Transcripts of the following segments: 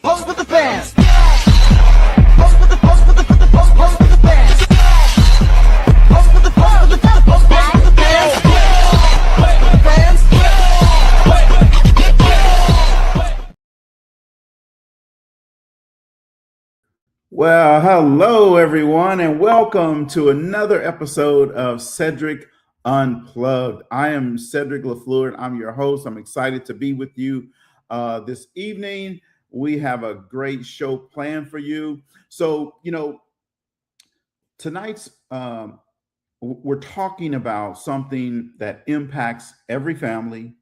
Pose with the fans. Pose with the fans. Pose with the fans. Pose with the fans. Well, hello everyone, and welcome to another episode of Cedric Unplugged. I am Cedric LaFleur. I'm your host. I'm excited to be with you this evening. We have a great show planned for you. So, tonight's we're talking about something that impacts every family,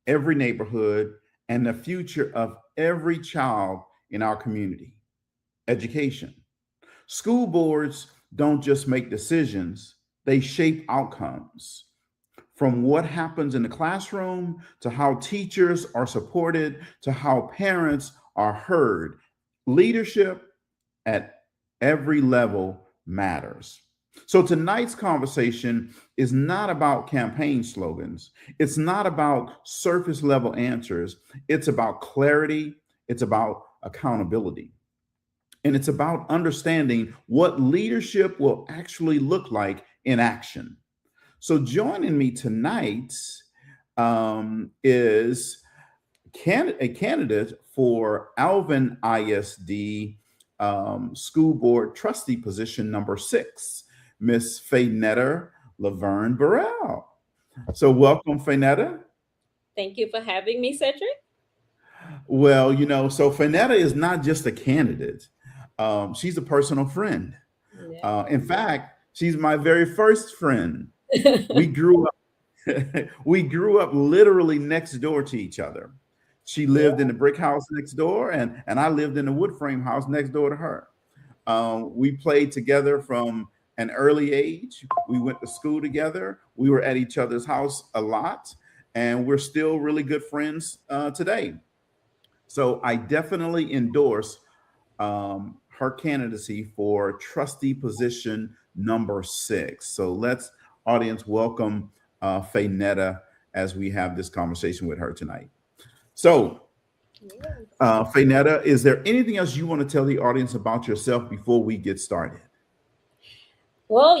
every neighborhood, and the future of every child in our community: education. School boards don't just make decisions, they shape outcomes. From what happens in the classroom to how teachers are supported to how parents are heard, leadership at every level matters. So tonight's conversation is not about campaign slogans. It's not about surface level answers. It's about clarity. It's about accountability. And it's about understanding what leadership will actually look like in action. So joining me tonight is a candidate for Alvin ISD School Board Trustee position number 6, Miss Faynetta 𝗟𝗏𝗏𝗏𝗏𝗏𝗏𝗏𝗏𝗏𝗏𝗏𝗏𝗏𝗏𝗏𝗏𝗏𝗏😅 So welcome, Faynetta. Thank you for having me, Cedric. Well, so Faynetta is not just a candidate. She's a personal friend. Yeah. In fact, she's my very first friend. We grew up we grew up literally next door to each other. She lived in the brick house next door, and I lived in the wood frame house next door to her. We played together from an early age. We went to school together. We were at each other's house a lot, and we're still really good friends today. So I definitely endorse her candidacy for trustee position number 6. So let's, audience, welcome Faynetta as we have this conversation with her tonight. So Faynetta, is there anything else you want to tell the audience about yourself before we get started? Well,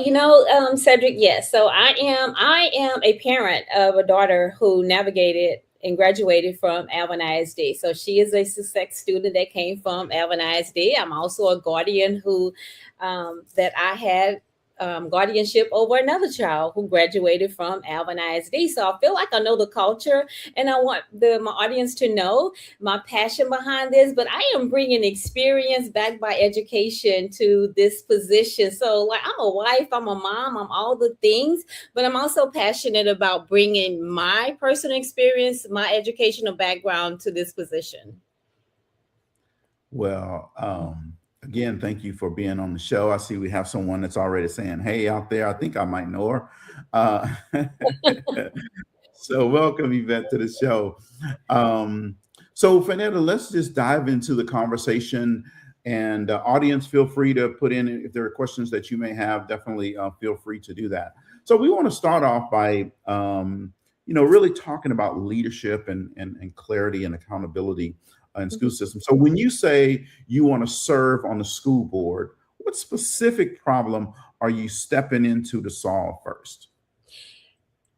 Cedric, yes. So I am a parent of a daughter who navigated and graduated from Alvin ISD. So she is a success student that came from Alvin ISD. I'm also a guardian who that I had guardianship over another child who graduated from Alvin ISD. So I feel like I know the culture, and I want my audience to know my passion behind this. But I am bringing experience backed by education to this position. So, like, I'm a wife, I'm a mom, I'm all the things, but I'm also passionate about bringing my personal experience, my educational background to this position. Well, again, thank you for being on the show. I see we have someone that's already saying, hey, out there. I think I might know her. So welcome, Yvette, to the show. So Faynetta, let's just dive into the conversation. And audience, feel free to put in, if there are questions that you may have, definitely feel free to do that. So we want to start off by, really talking about leadership and clarity and accountability in school system. So when you say you want to serve on the school board, what specific problem are you stepping into to solve first?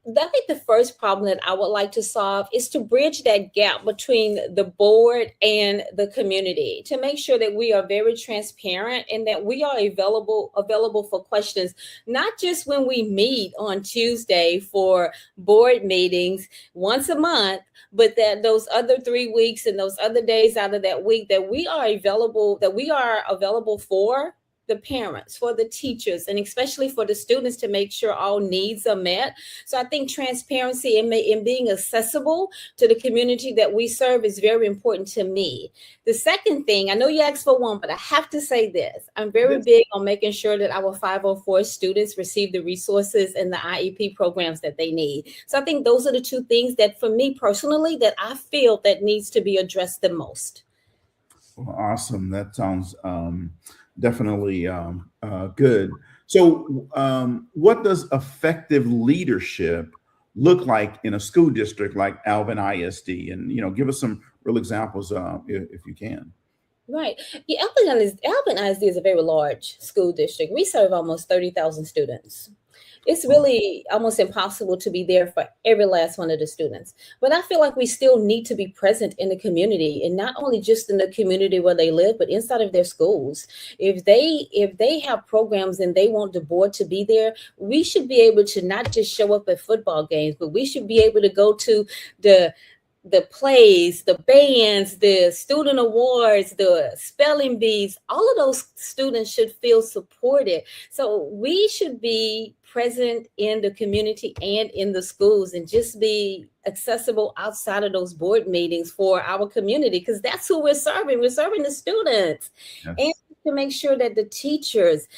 I think the first problem that I would like to solve is to bridge that gap between the board and the community, to make sure that we are very transparent and that we are available for questions, not just when we meet on Tuesday for board meetings once a month, but that those other 3 weeks and those other days out of that week that we are available for the parents, for the teachers, and especially for the students, to make sure all needs are met. So I think transparency and being accessible to the community that we serve is very important to me. The second thing, I know you asked for one, but I have to say this. I'm very big on making sure that our 504 students receive the resources and the IEP programs that they need. So I think those are the two things that, for me personally, that I feel that needs to be addressed the most. Well, awesome. That sounds definitely good. So what does effective leadership look like in a school district like Alvin ISD? And, give us some real examples if you can. Right. Yeah, Alvin ISD is a very large school district. We serve almost 30,000 students. It's really almost impossible to be there for every last one of the students. But I feel like we still need to be present in the community, and not only just in the community where they live, but inside of their schools. If they have programs and they want the board to be there, we should be able to not just show up at football games, but we should be able to go to the the plays, the bands, the student awards, the spelling bees, all of those students should feel supported. So we should be present in the community and in the schools and just be accessible outside of those board meetings for our community, because that's who we're serving. We're serving the students. Yes. And to make sure that the teachers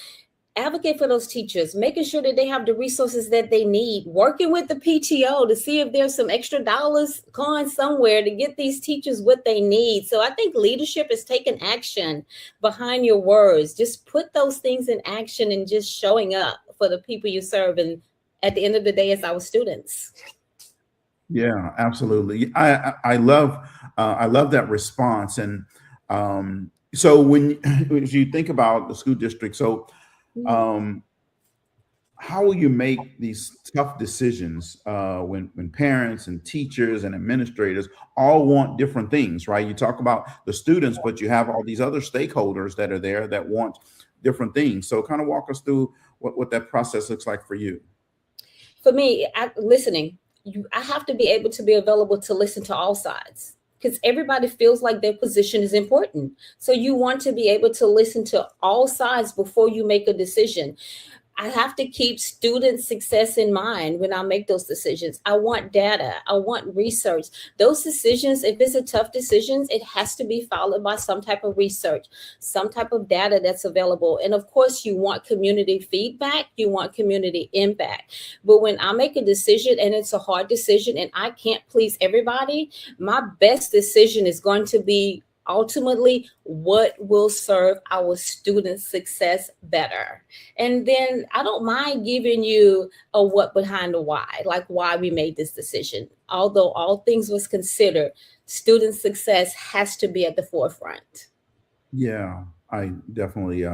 advocate for those teachers, making sure that they have the resources that they need, working with the PTO to see if there's some extra dollars gone somewhere to get these teachers what they need. So I think leadership is taking action behind your words. Just put those things in action and just showing up for the people you serve. And at the end of the day, it's our students. Yeah, absolutely. I love that response. And so when as you think about the school district, so how will you make these tough decisions when parents and teachers and administrators all want different things, right? You talk about the students, but you have all these other stakeholders that are there that want different things. So kind of walk us through what that process looks like for you. For me, listening. I have to be able to be available to listen to all sides, because everybody feels like their position is important. So you want to be able to listen to all sides before you make a decision. I have to keep student success in mind when I make those decisions. I want data. I want research. Those decisions, if it's a tough decision, it has to be followed by some type of research, some type of data that's available. And of course, you want community feedback. You want community impact. But when I make a decision and it's a hard decision and I can't please everybody, my best decision is going to be ultimately what will serve our students' success better. And then I don't mind giving you a what behind the why, like why we made this decision. Although all things was considered, student success has to be at the forefront. Yeah, I definitely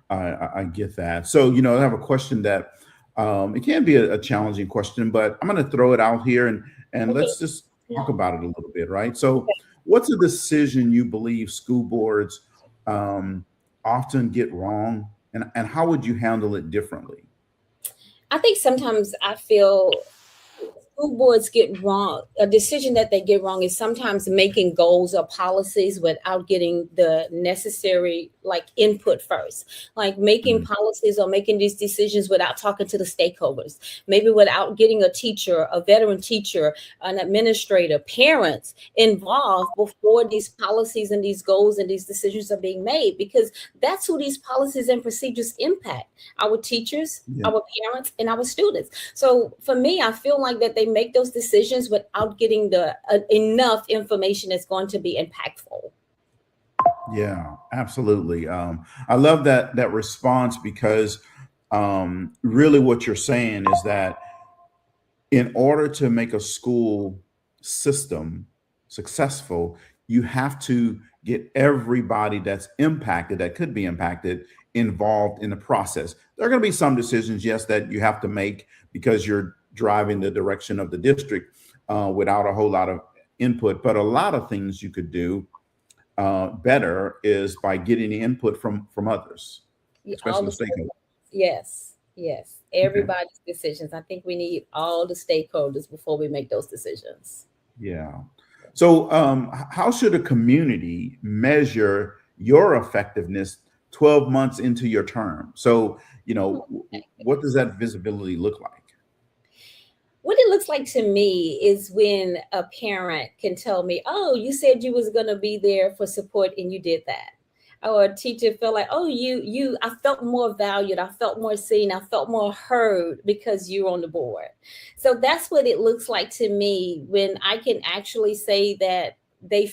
I get that. So, I have a question that it can be a challenging question, but I'm going to throw it out here and Okay. let's just talk about it a little bit, right? So, what's a decision you believe school boards often get wrong, and how would you handle it differently? I think sometimes I feel school boards get wrong. A decision that they get wrong is sometimes making goals or policies without getting the necessary input first, like making Mhm. policies or making these decisions without talking to the stakeholders, maybe without getting a teacher, a veteran teacher, an administrator, parents involved before these policies and these goals and these decisions are being made, because that's who these policies and procedures impact: our teachers, Yeah. our parents, and our students. So for me, I feel like that they make those decisions without getting the enough information that's going to be impactful. Yeah, absolutely. I love that response because really what you're saying is that in order to make a school system successful, you have to get everybody that's impacted, that could be impacted, involved in the process. There are going to be some decisions, yes, that you have to make because you're driving the direction of the district without a whole lot of input. But a lot of things you could do better is by getting the input from others, All especially the the stakeholders. Yes, yes. Okay. Everybody's decisions. I think we need all the stakeholders before we make those decisions. Yeah. So, how should a community measure your effectiveness 12 months into your term? So, what does that visibility look like? What it looks like to me is when a parent can tell me, "Oh, you said you was going to be there for support and you did that." Or a teacher felt like, "Oh, I felt more valued. I felt more seen. I felt more heard because you're on the board." So that's what it looks like to me when I can actually say that they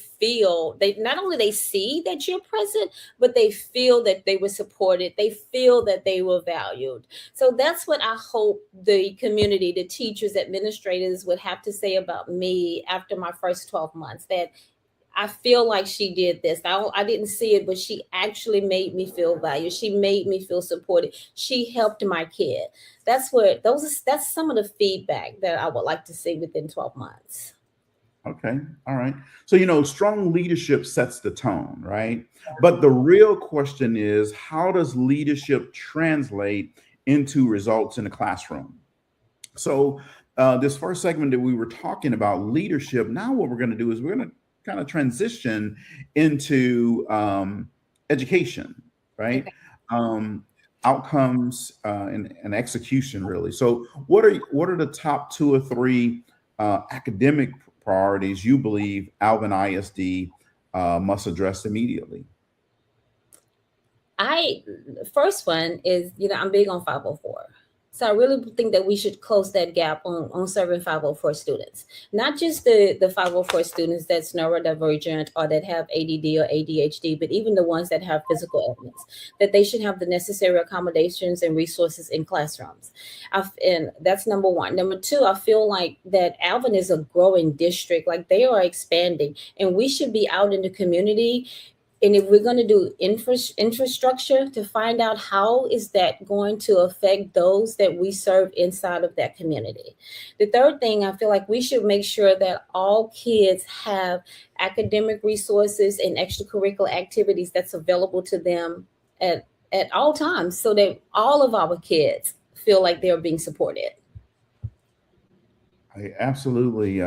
not only they see that you're present, but they feel that they were supported. They feel that they were valued. So that's what I hope the community, the teachers, administrators would have to say about me after my first 12 months, that I feel like she did this. I didn't see it, but she actually made me feel valued. She made me feel supported. She helped my kid. That's some of the feedback that I would like to see within 12 months. Okay. All right. So, strong leadership sets the tone, right? But the real question is, how does leadership translate into results in the classroom? So this first segment that we were talking about leadership, now what we're going to do is we're going to kind of transition into education, right? Okay. Outcomes and execution, really. So what are the top 2 or 3 academic priorities you believe Alvin ISD must address immediately? First one is, I'm big on 504. So I really think that we should close that gap on serving 504 students, not just the 504 students that's neurodivergent or that have ADD or ADHD, but even the ones that have physical ailments, that they should have the necessary accommodations and resources in classrooms. And that's number one. Number two, I feel like that Alvin is a growing district, like they are expanding, and we should be out in the community. And if we're going to do infrastructure, to find out how is that going to affect those that we serve inside of that community. The third thing, I feel like we should make sure that all kids have academic resources and extracurricular activities that's available to them at all times, so that all of our kids feel like they're being supported. I absolutely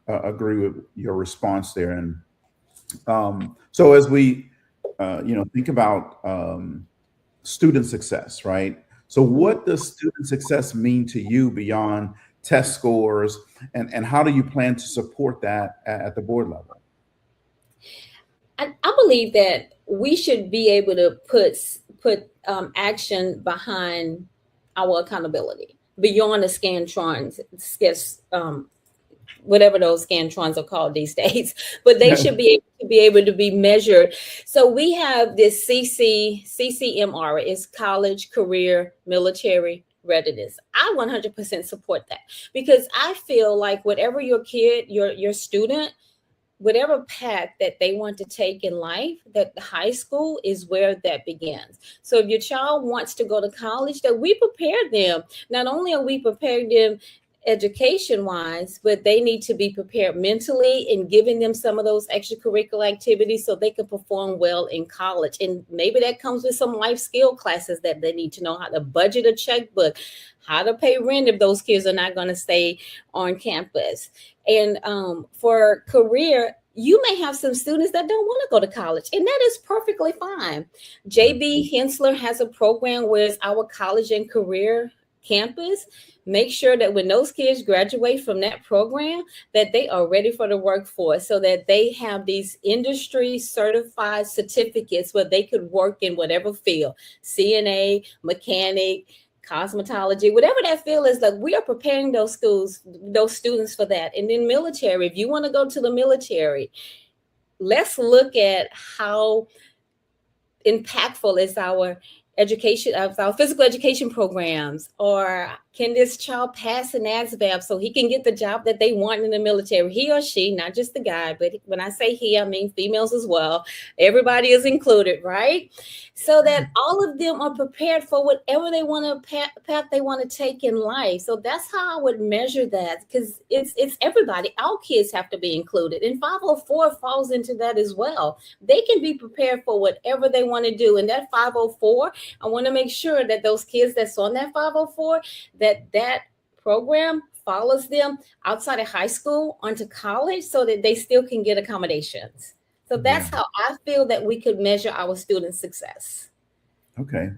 agree with your response there. And so as we, think about student success, right? So what does student success mean to you beyond test scores, and how do you plan to support that at the board level? I believe that we should be able to put action behind our accountability beyond the scantrons, whatever those scantrons are called these days, but they should be able to be measured. So we have this CCMR, is college, career, military readiness. I 100% support that, because I feel like whatever your kid, your student, whatever path that they want to take in life, that high school is where that begins. So if your child wants to go to college, that we prepare them. Not only are we preparing them education wise, but they need to be prepared mentally and giving them some of those extracurricular activities so they can perform well in college. And maybe that comes with some life skill classes that they need to know how to budget a checkbook, how to pay rent if those kids are not going to stay on campus. And for career, you may have some students that don't want to go to college, and that is perfectly fine. JB Hensler has a program where it's our college and career campus. Make sure that when those kids graduate from that program, that they are ready for the workforce, so that they have these industry certified certificates where they could work in whatever field, CNA, mechanic, cosmetology, whatever that field is. Like, we are preparing those students for that. And then military, if you want to go to the military, let's look at how impactful is our education, of our physical education programs, or can this child pass an ASVAB so he can get the job that they want in the military? He or she, not just the guy, but when I say he, I mean females as well. Everybody is included, right? So that all of them are prepared for whatever they want to path they want to take in life. So that's how I would measure that, because it's everybody. Our kids have to be included, and 504 falls into that as well. They can be prepared for whatever they want to do, and that 504, I want to make sure that those kids that's on that 504, that program follows them outside of high school onto college, so that they still can get accommodations. So that's how I feel that we could measure our student success. Okay,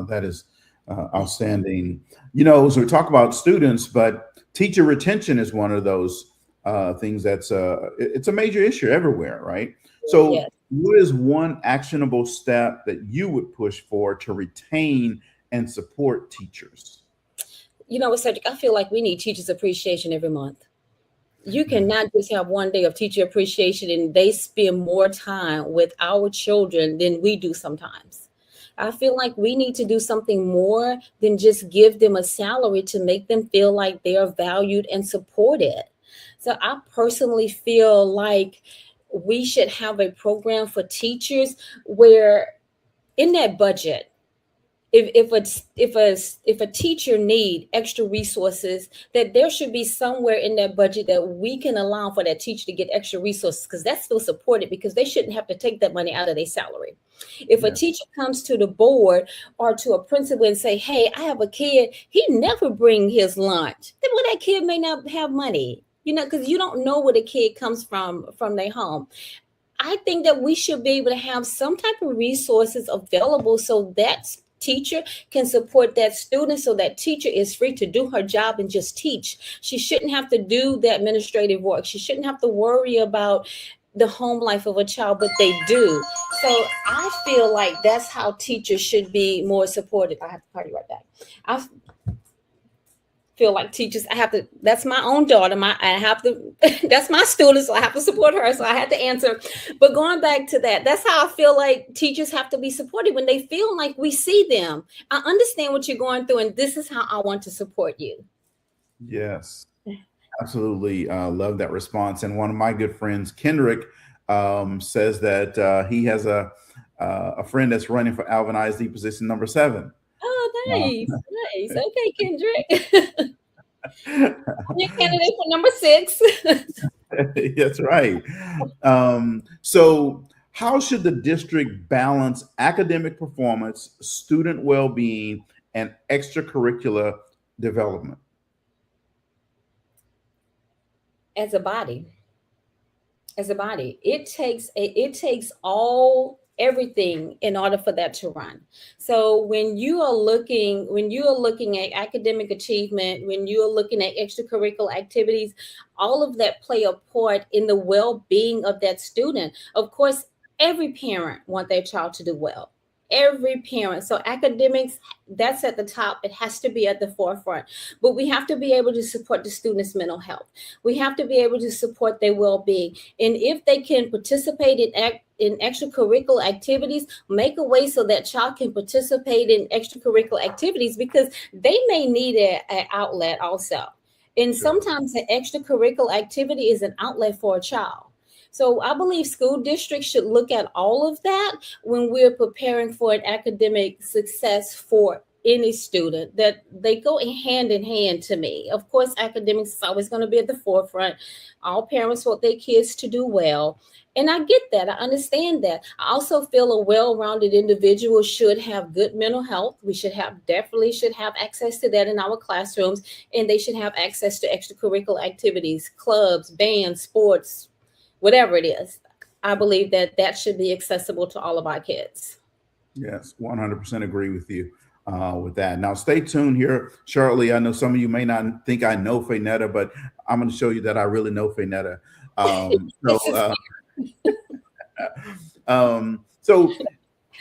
that is outstanding. So we talk about students, but teacher retention is one of those things that's it's a major issue everywhere, right? So yes. What is one actionable step that you would push for to retain and support teachers? Cedric, I feel like we need teachers appreciation every month. You cannot just have one day of teacher appreciation and they spend more time with our children than we do sometimes. I feel like we need to do something more than just give them a salary to make them feel like they are valued and supported. So I personally feel like we should have a program for teachers where in that budget, if a teacher need extra resources, that there should be somewhere in that budget that we can allow for that teacher to get extra resources, because that's still supported, because they shouldn't have to take that money out of their salary. If a teacher comes to the board or to a principal and say, hey, I have a kid, he never bring his lunch, then well, that kid may not have money, because you don't know where the kid comes from their home. I think that we should be able to have some type of resources available so that teacher can support that student, so that teacher is free to do her job and just teach. She shouldn't have to do the administrative work. She shouldn't have to worry about the home life of a child, but they do. So I feel like that's how teachers should be more supported. I have to call you right back. I feel like teachers, that's my own daughter. That's my student, so I have to support her. So I had to answer. But going back to that's how I feel like teachers have to be supported, when they feel like we see them. I understand what you're going through, and this is how I want to support you. Yes, absolutely. Love that response. And one of my good friends, Kendrick, says that he has a friend that's running for Alvin ISD position number 7. Oh, nice. Nice. Okay, Kendrick. I'm your candidate for number 6. That's right. So how should the district balance academic performance, student well-being, and extracurricular development? As a body, it takes everything in order for that to run. So when you are looking at academic achievement, when you are looking at extracurricular activities, all of that play a part in the well-being of that student. Of course, every parent wants their child to do well. Every parent. So academics, that's at the top. It has to be at the forefront. But we have to be able to support the students' mental health. We have to be able to support their well-being. And if they can participate in extracurricular activities, make a way so that child can participate in extracurricular activities, because they may need an outlet also. And sometimes an extracurricular activity is an outlet for a child. So I believe school districts should look at all of that when we're preparing for an academic success for any student, that they go hand in hand to me. Of course, academics is always going to be at the forefront. All parents want their kids to do well. And I get that. I understand that. I also feel a well-rounded individual should have good mental health. We definitely should have access to that in our classrooms, and they should have access to extracurricular activities, clubs, bands, sports, whatever it is. I believe that should be accessible to all of our kids. Yes, 100% agree with you with that. Now, stay tuned here shortly. I know some of you may not think I know Faynetta, but I'm going to show you that I really know Faynetta. So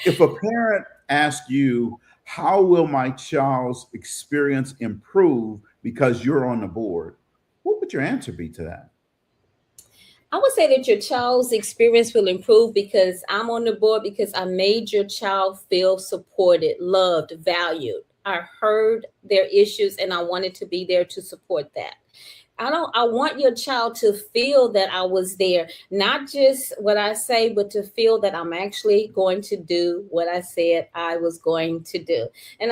if a parent asks you, how will my child's experience improve because you're on the board, what would your answer be to that? I would say that your child's experience will improve because I'm on the board, because I made your child feel supported, loved, valued. I heard their issues and I wanted to be there to support that. I want your child to feel that I was there, not just what I say, but to feel that I'm actually going to do what I said I was going to do. And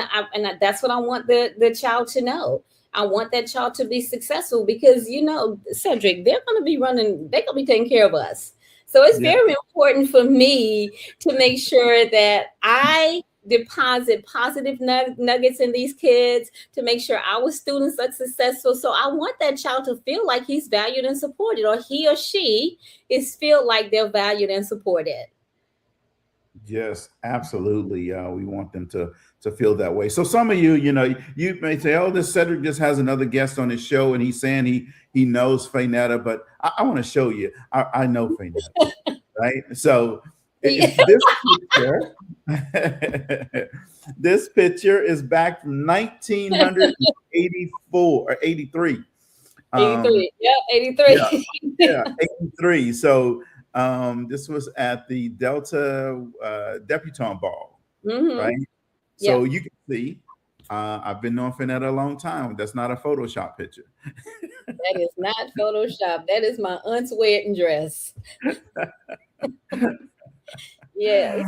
that's what I want the child to know. I want that child to be successful because, Cedric, they're going to be taking care of us. So it's very important for me to make sure that I deposit positive nuggets in these kids, to make sure our students are successful. So I want that child to feel like he's valued and supported, or he or she feel like they're valued and supported. Yes, absolutely. We want them to feel that way. So some of you, you may say, oh, this Cedric just has another guest on his show and he's saying he knows Faynetta, but I want to show you. I know Faynetta, right? So this picture is back from 1984 or 83. 83. 83. Yeah, 83. So this was at the Delta debutante ball, right? So you can see I've been knowing Faynetta a long time. That's not a Photoshop picture. That is not Photoshop. That is my aunt's wedding dress. Yes.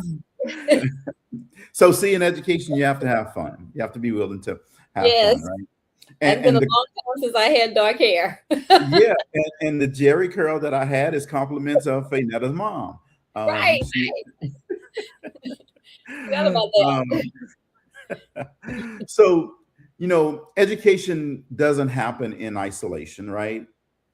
So, see, in education, you have to have fun. You have to be willing to have Yes. fun, right? It's been a long time since I had dark hair. Yeah, and the Jerry curl that I had is compliments of Faynetta's mom. Right. Forgot about that. So, education doesn't happen in isolation, right?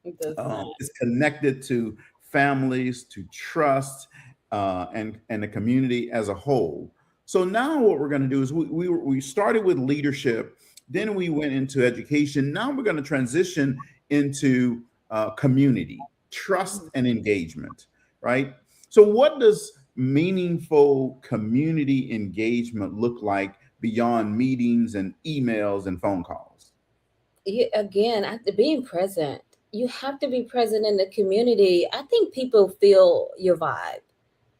It does not. It's connected to families, to trust, and the community as a whole. So now what we're going to do is we started with leadership, then we went into education. Now we're going to transition into community, trust, and engagement, right? So what does meaningful community engagement look like beyond meetings and emails and phone calls? Again, being present. You have to be present in the community. I think people feel your vibe,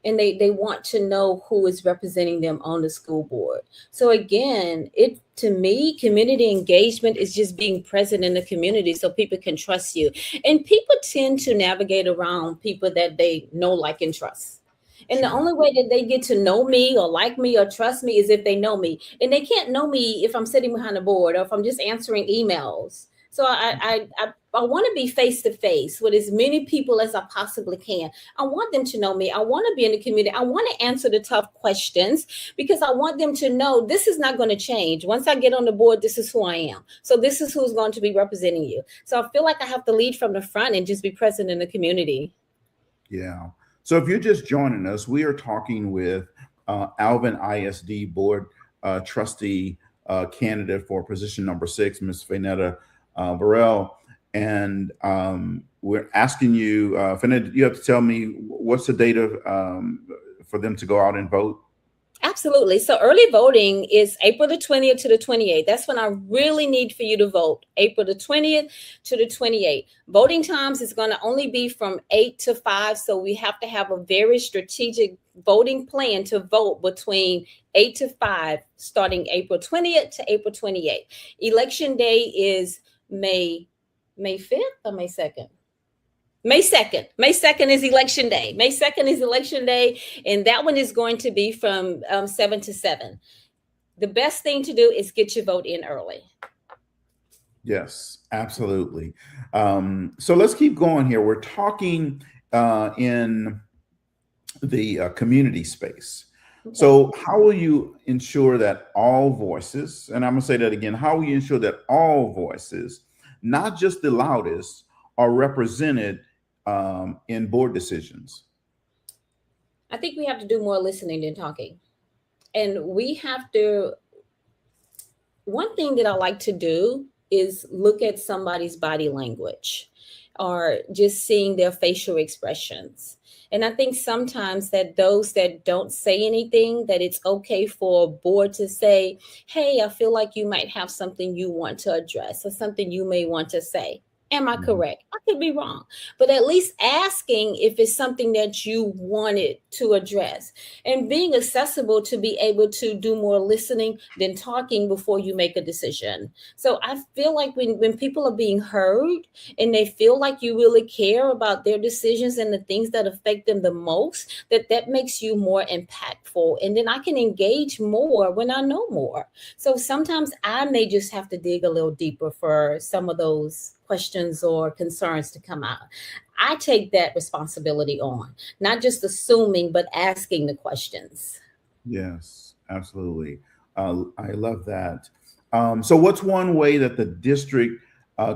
and they want to know who is representing them on the school board. So again, to me, community engagement is just being present in the community so people can trust you. And people tend to navigate around people that they know, like, and trust. And the only way that they get to know me or like me or trust me is if they know me. And they can't know me if I'm sitting behind a board or if I'm just answering emails. So I want to be face to face with as many people as I possibly can. I want them to know me. I want to be in the community. I want to answer the tough questions because I want them to know this is not going to change. Once I get on the board, this is who I am. So this is who's going to be representing you. So I feel like I have to lead from the front and just be present in the community. Yeah. So if you're just joining us, we are talking with Alvin ISD board trustee candidate for position number 6, Ms. Faynetta Burrle. And we're asking you, Faynetta, you have to tell me what's the date of, for them to go out and vote? Absolutely. So early voting is April the 20th to the 28th. That's when I really need for you to vote. April the 20th to the 28th. Voting times is going to only be from 8 to 5. So we have to have a very strategic voting plan to vote between 8 to 5, starting April 20th to April 28th. Election day is May 5th or May 2nd? May 2nd. May 2nd is election day. May 2nd is election day. And that one is going to be from 7 to 7. The best thing to do is get your vote in early. Yes, absolutely. So let's keep going here. We're talking in the community space. Okay. So how will you ensure that all voices, and I'm going to say that again, how will you ensure that all voices, not just the loudest, are represented in board decisions? I think we have to do more listening than talking. And we have to, one thing that I like to do is look at somebody's body language or just seeing their facial expressions. And I think sometimes that those that don't say anything, that it's okay for a board to say, hey, I feel like you might have something you want to address or something you may want to say. Am I correct? I could be wrong, but at least asking if it's something that you wanted to address and being accessible to be able to do more listening than talking before you make a decision. So I feel like when people are being heard and they feel like you really care about their decisions and the things that affect them the most, that makes you more impactful. And then I can engage more when I know more. So sometimes I may just have to dig a little deeper for some of those questions or concerns to come out. I take that responsibility on, not just assuming, but asking the questions. Yes, absolutely. I love that. So what's one way that the district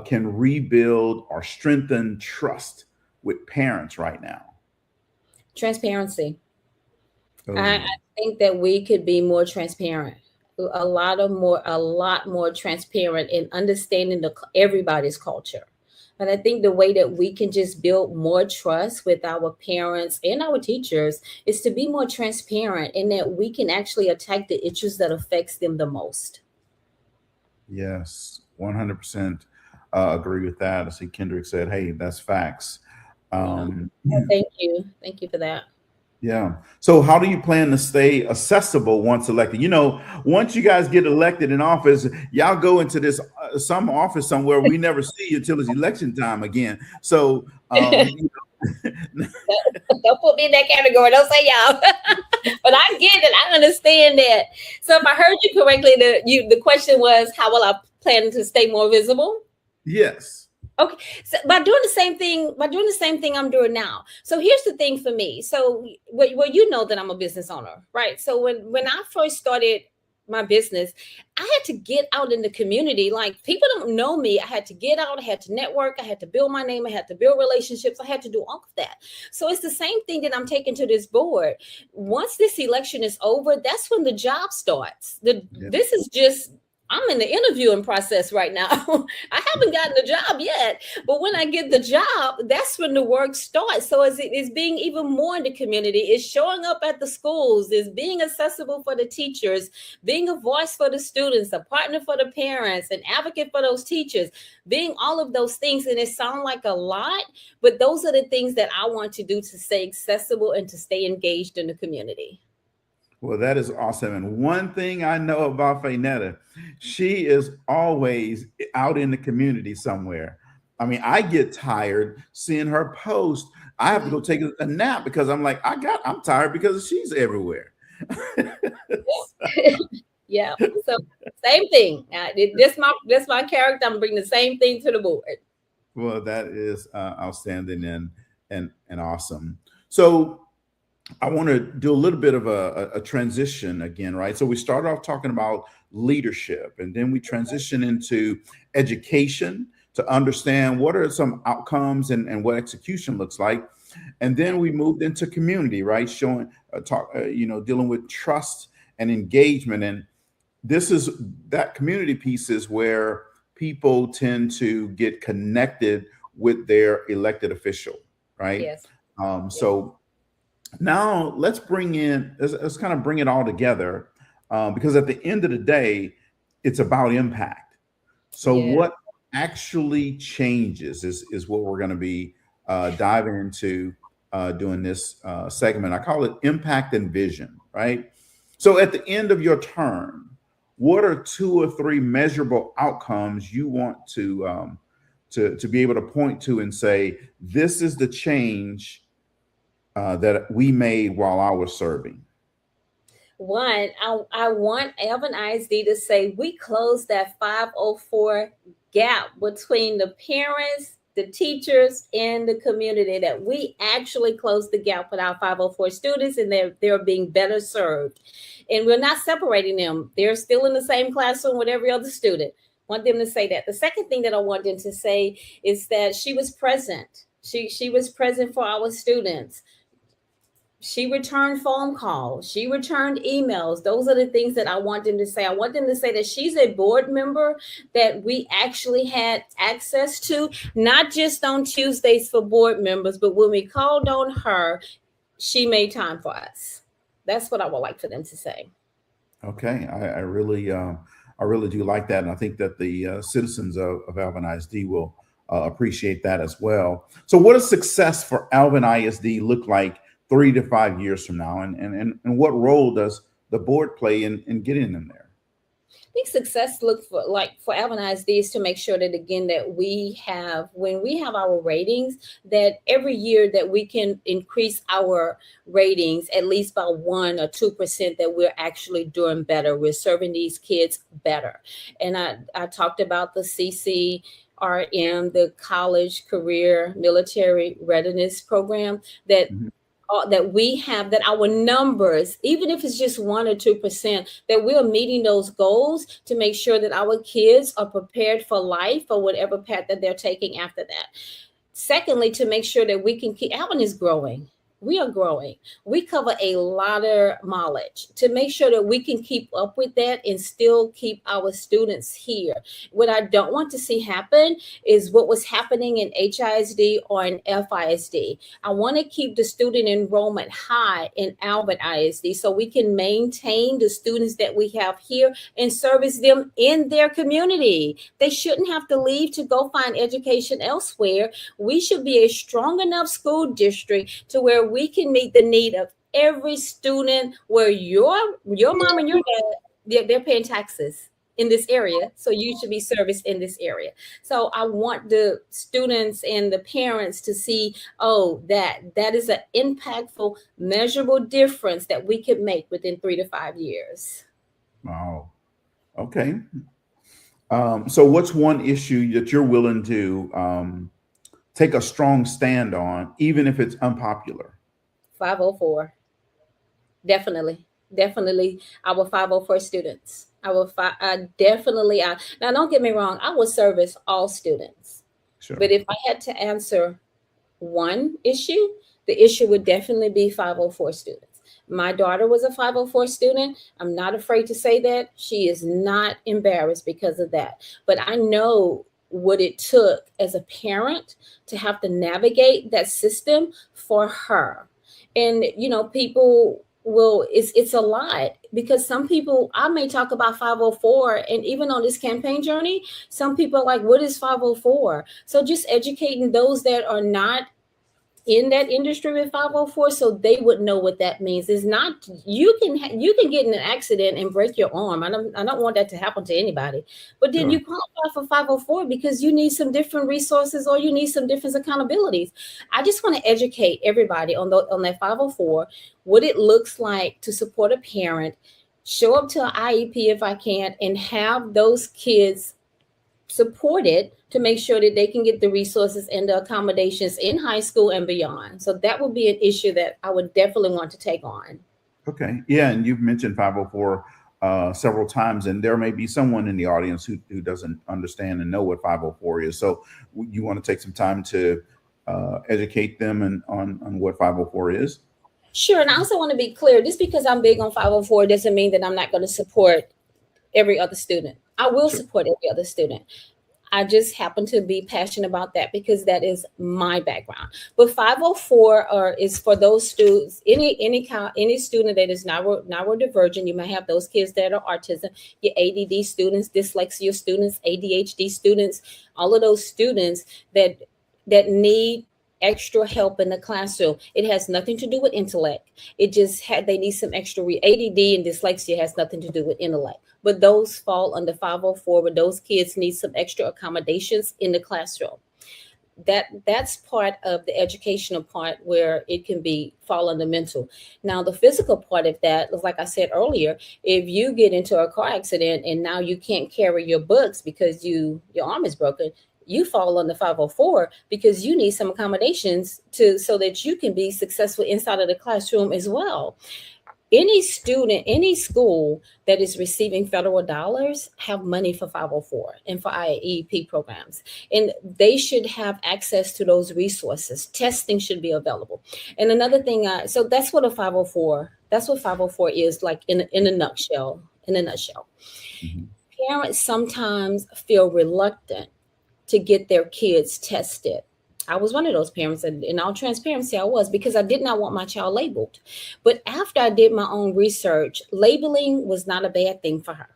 can rebuild or strengthen trust with parents right now? Transparency. Oh. I think that we could be more transparent. A lot more transparent in understanding everybody's culture. But I think the way that we can just build more trust with our parents and our teachers is to be more transparent in that we can actually attack the issues that affects them the most. Yes, 100% agree with that. As Kendrick said, hey, that's facts. Thank you. Thank you for that. Yeah. So how do you plan to stay accessible once elected? You know, once you guys get elected in office, y'all go into this some office somewhere we never see you until it's election time again. So Don't put me in that category. Don't say y'all. But I get it. I understand that. So if I heard you correctly, the question was, how will I plan to stay more visible? yes. Okay, so by doing the same thing I'm doing now. So here's the thing for me. So well, you know that I'm a business owner, right? So when I first started my business, I had to get out in the community. Like, people don't know me. I had to get out. I had to network. I had to build my name. I had to build relationships. I had to do all of that. So it's the same thing that I'm taking to this board. Once this election is over, that's when the job starts. This is just, I'm in the interviewing process right now. I haven't gotten the job yet, but when I get the job, that's when the work starts. So it's being even more in the community. It's showing up at the schools. It's being accessible for the teachers, being a voice for the students, a partner for the parents, an advocate for those teachers, being all of those things. And it sounds like a lot, but those are the things that I want to do to stay accessible and to stay engaged in the community. Well, that is awesome. And one thing I know about Faynetta, she is always out in the community somewhere. I mean, I get tired seeing her post. I have to go take a nap because I'm like, I'm tired because she's everywhere. Yeah. So same thing. That's my character. I'm bringing the same thing to the board. Well, that is outstanding and awesome. So I want to do a little bit of a transition again, right? So we started off talking about leadership, and then we transition into education to understand what are some outcomes and what execution looks like. And then we moved into community, right? Showing, dealing with trust and engagement. And that community piece is where people tend to get connected with their elected official, right? Yes. So now let's kind of bring it all together, because at the end of the day, it's about impact. So what actually changes is what we're going to be diving into doing this segment. I call it impact and vision, right? So at the end of your term, what are 2 or 3 measurable outcomes you want to be able to point to and say, this is the change that we made while I was serving? One, I want Alvin ISD to say we closed that 504 gap between the parents, the teachers, and the community, that we actually closed the gap with our 504 students, and they're being better served. And we're not separating them. They're still in the same classroom with every other student. I want them to say that. The second thing that I want them to say is that she was present. She was present for our students. She returned phone calls. She returned emails. Those are the things that I want them to say. I want them to say that she's a board member that we actually had access to, not just on Tuesdays for board members, but when we called on her, she made time for us. That's what I would like for them to say. Okay, I really do like that, and I think that the citizens of Alvin ISD will appreciate that as well. So, what does success for Alvin ISD look like 3 to 5 years from now, and what role does the board play in getting them there? I think success looks for Alvin ISD is to make sure that, again, that when we have our ratings, that every year that we can increase our ratings at least by 1 or 2%, that we're actually doing better. We're serving these kids better. And I talked about the CCRM, the College Career Military Readiness Program, that we have, that our numbers, even if it's just 1 or 2%, that we are meeting those goals to make sure that our kids are prepared for life or whatever path that they're taking after that. Secondly, to make sure that we can keep, Alvin is growing. We are growing. We cover a lot of mileage to make sure that we can keep up with that and still keep our students here. What I don't want to see happen is what was happening in HISD or in FISD. I want to keep the student enrollment high in Alvin ISD so we can maintain the students that we have here and service them in their community. They shouldn't have to leave to go find education elsewhere. We should be a strong enough school district to where we can meet the need of every student where your mom and your dad, they're paying taxes in this area, so you should be serviced in this area. So I want the students and the parents to see, oh, that is an impactful, measurable difference that we could make within 3 to 5 years. Wow. Okay. So what's one issue that you're willing to take a strong stand on, even if it's unpopular? 504. Definitely. Definitely our 504 students. Definitely, now don't get me wrong, I will service all students. Sure. But if I had to answer one issue, the issue would definitely be 504 students. My daughter was a 504 student. I'm not afraid to say that. She is not embarrassed because of that. But I know what it took as a parent to have to navigate that system for her. And, people it's a lot, because some people, I may talk about 504, and even on this campaign journey, some people are like, what is 504? So just educating those that are not in that industry with 504, so they would know what that means. It's not, you can get in an accident and break your arm. I don't want that to happen to anybody, but then Sure. you qualify for 504 because you need some different resources, or you need some different accountabilities. I just want to educate everybody on that 504, what it looks like to support a parent, show up to an IEP if I can, and have those kids supported to make sure that they can get the resources and the accommodations in high school and beyond. So that would be an issue that I would definitely want to take on. Okay. Yeah. And you've mentioned 504 several times, and there may be someone in the audience who doesn't understand and know what 504 is. So you want to take some time to educate them on what 504 is? Sure. And I also want to be clear, just because I'm big on 504 doesn't mean that I'm not going to support every other student. I will support every other student. I just happen to be passionate about that because that is my background. But 504 is for those students, any student that is neurodivergent. You may have those kids that are autism, your ADD students, dyslexia students, ADHD students, all of those students that need extra help in the classroom. It has nothing to do with intellect. It just they need some extra. ADD and dyslexia has nothing to do with intellect, but those fall under 504, but those kids need some extra accommodations in the classroom. That's part of the educational part where it can fall under mental. Now, the physical part of that, like I said earlier, if you get into a car accident and now you can't carry your books because your arm is broken, you fall under 504 because you need some accommodations so that you can be successful inside of the classroom as well. Any student, any school that is receiving federal dollars have money for 504 and for IEP programs, and they should have access to those resources. Testing should be available. And another thing, so that's what 504 is like in a nutshell. Mm-hmm. Parents sometimes feel reluctant to get their kids tested. I was one of those parents, and in all transparency, I was, because I did not want my child labeled. But after I did my own research, labeling was not a bad thing for her,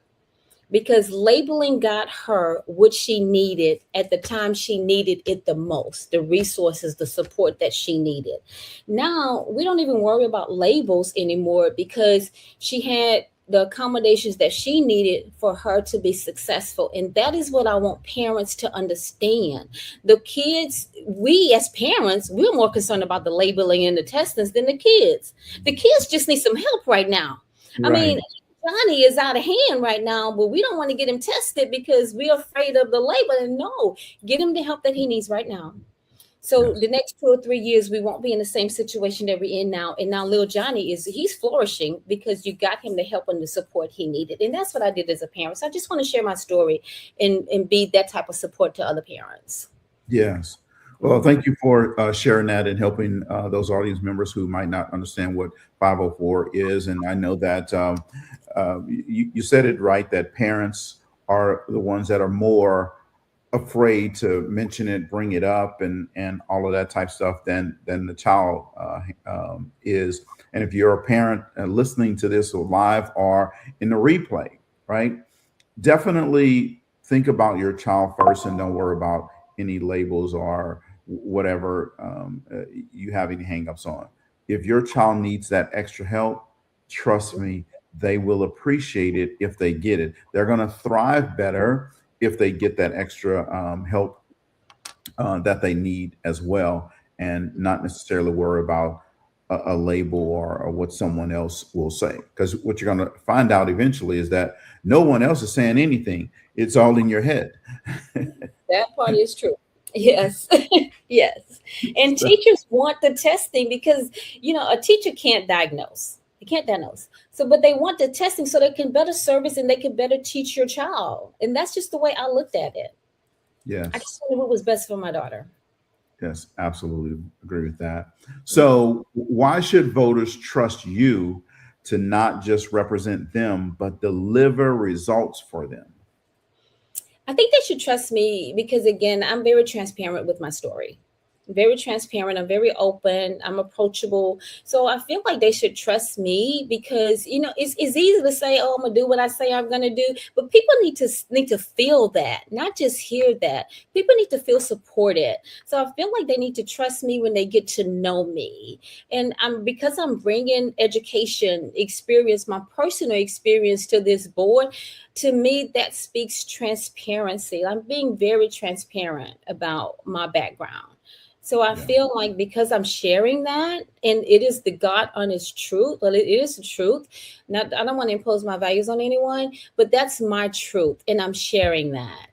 because labeling got her what she needed at the time she needed it the most, the resources, the support that she needed. Now, we don't even worry about labels anymore because she had the accommodations that she needed for her to be successful. And that is what I want parents to understand. The kids, we as parents, we're more concerned about the labeling and the testings than the kids. The kids just need some help right now. Right. I mean, Johnny is out of hand right now, but we don't want to get him tested because we're afraid of the labeling. No, get him the help that he needs right now. So the next 2 or 3 years, we won't be in the same situation that we're in now. And now little Johnny he's flourishing because you got him the help and the support he needed. And that's what I did as a parent. So I just want to share my story and be that type of support to other parents. Yes. Well, thank you for sharing that and helping those audience members who might not understand what 504 is. And I know that you said it right, that parents are the ones that are more afraid to mention it, bring it up, and all of that type of stuff than the child is. And if you're a parent listening to this live or in the replay, right, definitely think about your child first and don't worry about any labels or whatever you have any hangups on. if your child needs that extra help, trust me, they will appreciate it if they get it. They're going to thrive better if they get that extra help that they need as well, and not necessarily worry about a label or what someone else will say. Because what you're going to find out eventually is that no one else is saying anything. It's all in your head. That part is true. Yes. Yes. And So, teachers want the testing because, a teacher can't diagnose. They can't diagnose. So, but they want the testing so they can better service and they can better teach your child. And that's just the way I looked at it. I yes, just wanted what was best for my daughter. yes, absolutely agree with that. So, why should voters trust you to not just represent them, but deliver results for them? I think they should trust me because, again, I'm very transparent with my story. Very transparent. I'm very open. I'm approachable. So I feel like they should trust me because, it's easy to say, oh, I'm going to do what I say I'm going to do. But people need to feel that, not just hear that. People need to feel supported. So I feel like they need to trust me when they get to know me. And because I'm bringing education experience, my personal experience to this board, to me, that speaks transparency. I'm being very transparent about my background. So I Yeah, feel like because I'm sharing that, and it is the God honest truth, but it is the truth. Not, I don't want to impose my values on anyone, but that's my truth, and I'm sharing that.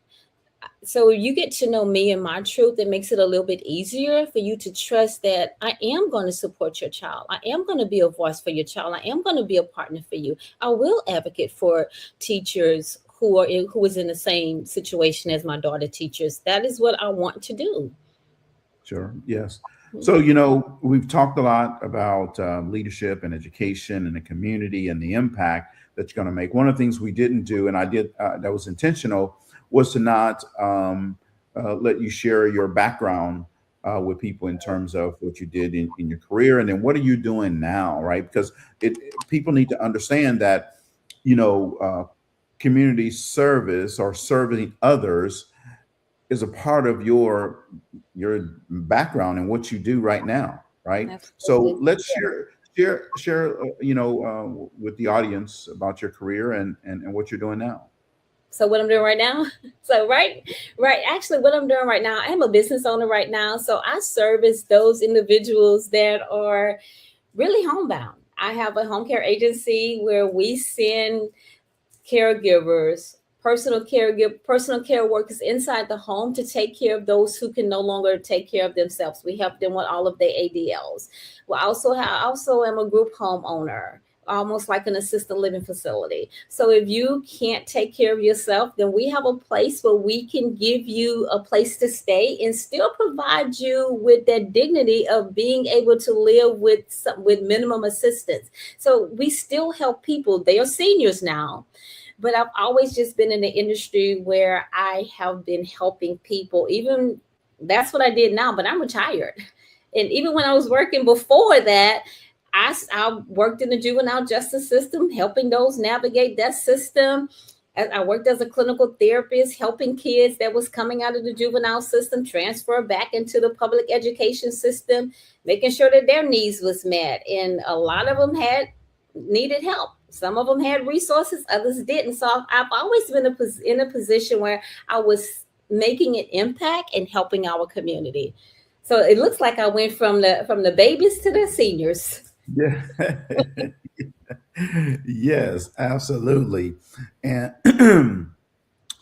So you get to know me and my truth, it makes it a little bit easier for you to trust that I am going to support your child. I am going to be a voice for your child. I am going to be a partner for you. I will advocate for teachers who is in the same situation as my daughter teachers. That is what I want to do. sure. Yes. So, we've talked a lot about leadership and education and the community and the impact that you're going to make. One of the things we didn't do, and I did, that was intentional, was to not let you share your background with people in terms of what you did in your career, and then what are you doing now, right? Because people need to understand that, community service or serving others is a part of your background and what you do right now, right? So Absolutely. let's share with the audience about your career and what you're doing now. So what I'm doing right now, so right. Actually, what I'm doing right now, I am a business owner right now. So I service those individuals that are really homebound. I have a home care agency where we send caregivers, personal care workers inside the home to take care of those who can no longer take care of themselves. We help them with all of their ADLs. I also am a group home owner, almost like an assisted living facility. So if you can't take care of yourself, then we have a place where we can give you a place to stay and still provide you with that dignity of being able to live with minimum assistance. So we still help people. They are seniors now. But I've always just been in the industry where I have been helping people. Even that's what I did now, but I'm retired. And even when I was working before that, I worked in the juvenile justice system, helping those navigate that system. I worked as a clinical therapist, helping kids that was coming out of the juvenile system transfer back into the public education system, making sure that their needs was met. And a lot of them needed help. Some of them had resources, others didn't. So I've always been in a position where I was making an impact and helping our community. So it looks like I went from the babies to the seniors. Yeah. Yes, absolutely. And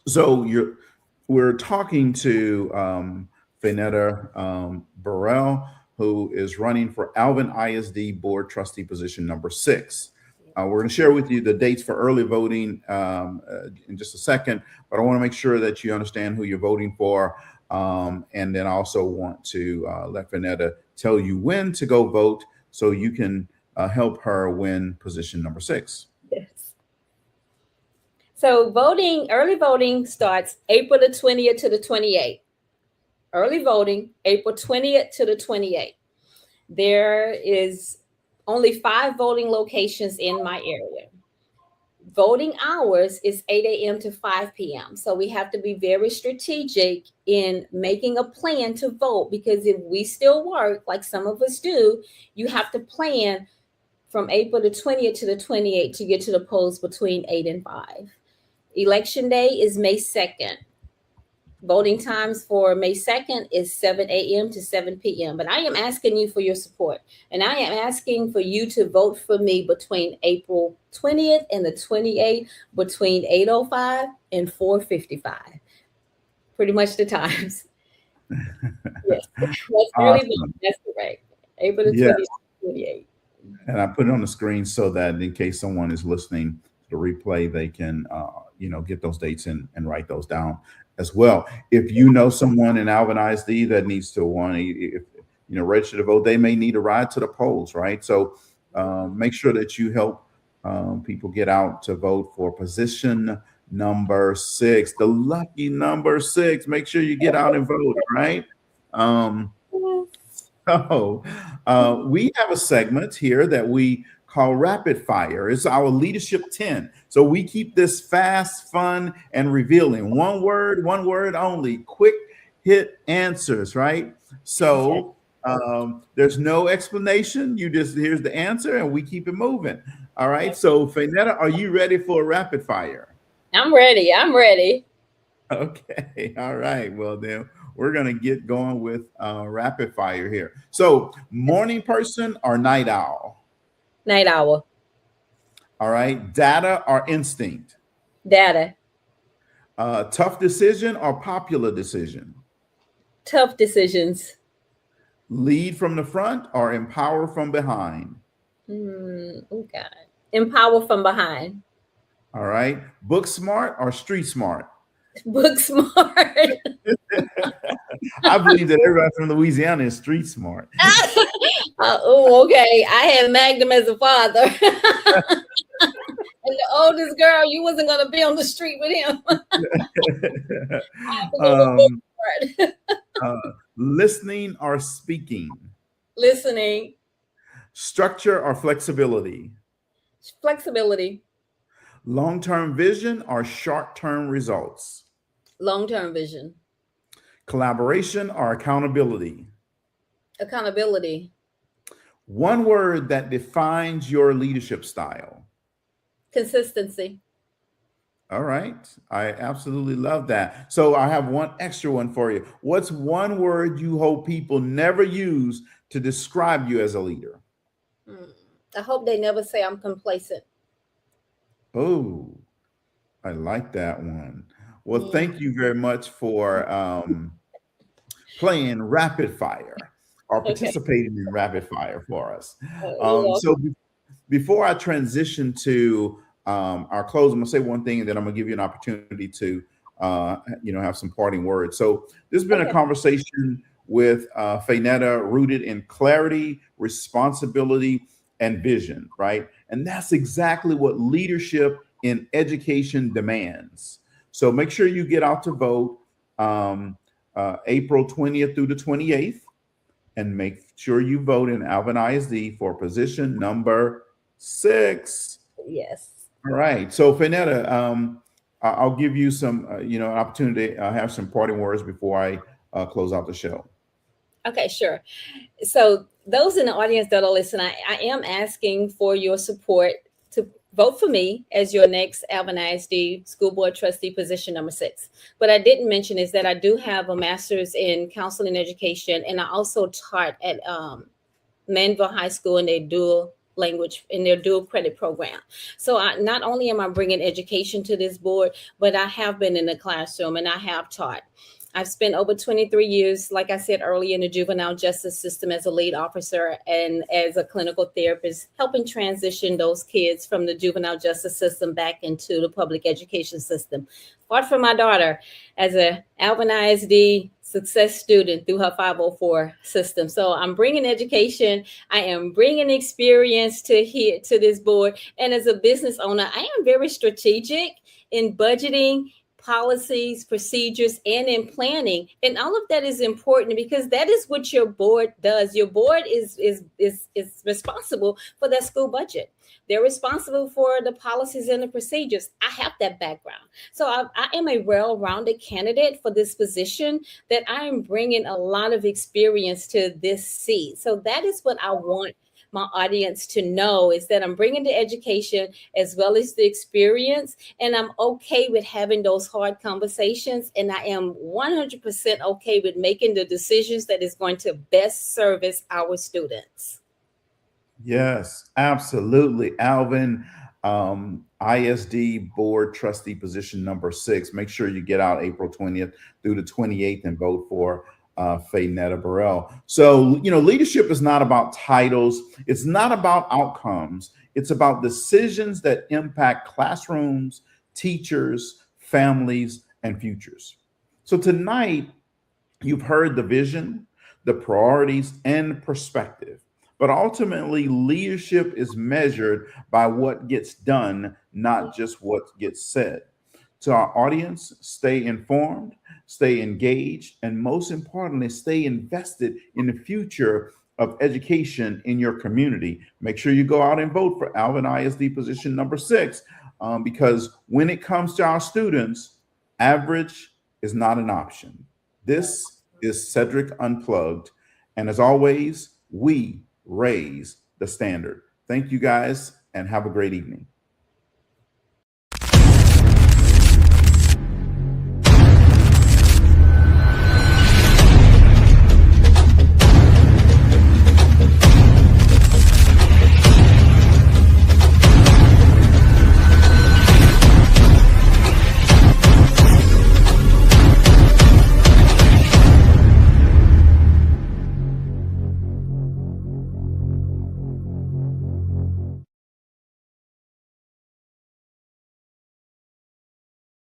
so we're talking to Faynetta Burrle, who is running for Alvin ISD Board Trustee position number 6. We're going to share with you the dates for early voting in just a second, but I want to make sure that you understand who you're voting for. And then I also want to let Faynetta tell you when to go vote so you can help her win position number 6. Yes. So early voting starts April the 20th to the 28th. Early voting, April 20th to the 28th. There is only 5 voting locations in my area. Voting hours is 8 a.m. to 5 p.m. So we have to be very strategic in making a plan to vote, because if we still work like some of us do, you have to plan from April the 20th to the 28th to get to the polls between 8 and 5. Election day is May 2nd. Voting times for May 2nd is 7 a.m. to 7 p.m. But I am asking you for your support. And I am asking for you to vote for me between April 20th and the 28th, between 8:05 and 4:55. Pretty much the times. Yes, that's really that's correct. April the 20th to 28th. And I put it on the screen so that in case someone is listening to the replay, they can get those dates and write those down as well. If you know someone in Alvin ISD that needs to register to vote, they may need a ride to the polls, right? So make sure that you help people get out to vote for position number 6, the lucky number 6. Make sure you get out and vote, right? So we have a segment here that we call Rapid Fire. It's our Leadership 10. So we keep this fast, fun, and revealing. One word only, quick hit answers, right? So there's no explanation. Here's the answer and we keep it moving. All right. So Faynetta, are you ready for a rapid fire? I'm ready. Okay. All right. Well, then we're going to get going with rapid fire here. So morning person or night owl? Night owl. All right. Data or instinct? Data. Tough decision or popular decision? Tough decisions. Lead from the front or empower from behind? Oh God. Empower from behind. All right. Book smart or street smart? Book smart. I believe that everybody from Louisiana is street smart. Okay. I had Magnum as a father. And the oldest girl, you wasn't going to be on the street with him. Listening or speaking? Listening. Structure or flexibility? Flexibility. Long-term vision or short-term results? Long-term vision. Collaboration or accountability? Accountability. One word that defines your leadership style? Consistency. All right. I absolutely love that. So I have one extra one for you. What's one word you hope people never use to describe you as a leader? I hope they never say I'm complacent. Oh, I like that one. Well, thank you very much for playing rapid fire or participating in rapid fire for us. So before I transition to our close, I'm gonna say one thing and then I'm gonna give you an opportunity to have some parting words. So this has been a conversation with Faynetta rooted in clarity, responsibility, and vision, right? And that's exactly what leadership in education demands. So make sure you get out to vote April 20th through the 28th, and make sure you vote in Alvin ISD for position number 6. Yes. All right. So Faynetta, I'll give you some, an opportunity to have some parting words before I close out the show. Okay, sure. So those in the audience that are listening, I am asking for your support to vote for me as your next Alvin ISD School Board Trustee, position number 6. What I didn't mention is that I do have a master's in counseling education, and I also taught at Manville High School in their dual credit program. So not only am I bringing education to this board, but I have been in the classroom and I have taught. I've spent over 23 years, like I said earlier, in the juvenile justice system as a lead officer and as a clinical therapist, helping transition those kids from the juvenile justice system back into the public education system. Fought for my daughter as a Alvin ISD success student through her 504 system. So I'm bringing education. I am bringing experience to this board. And as a business owner, I am very strategic in budgeting policies, procedures, and in planning. And all of that is important because that is what your board does. Your board is responsible for that school budget. They're responsible for the policies and the procedures. I have that background. So I am a well-rounded candidate for this position, that I am bringing a lot of experience to this seat. So that is what I want my audience to know, is that I'm bringing the education as well as the experience, and I'm okay with having those hard conversations, and I am 100% okay with making the decisions that is going to best service our students. Yes, absolutely. Alvin, ISD board trustee position number 6. Make sure you get out April 20th through the 28th and vote for Faynetta Burrle. So, leadership is not about titles. It's not about outcomes. It's about decisions that impact classrooms, teachers, families, and futures. So tonight, you've heard the vision, the priorities, and perspective. But ultimately, leadership is measured by what gets done, not just what gets said. To our audience, stay informed, stay engaged, and most importantly, stay invested in the future of education in your community. Make sure you go out and vote for Alvin ISD position number 6, because when it comes to our students, average is not an option. This is Cedric Unplugged. And as always, we raise the standard. Thank you guys and have a great evening.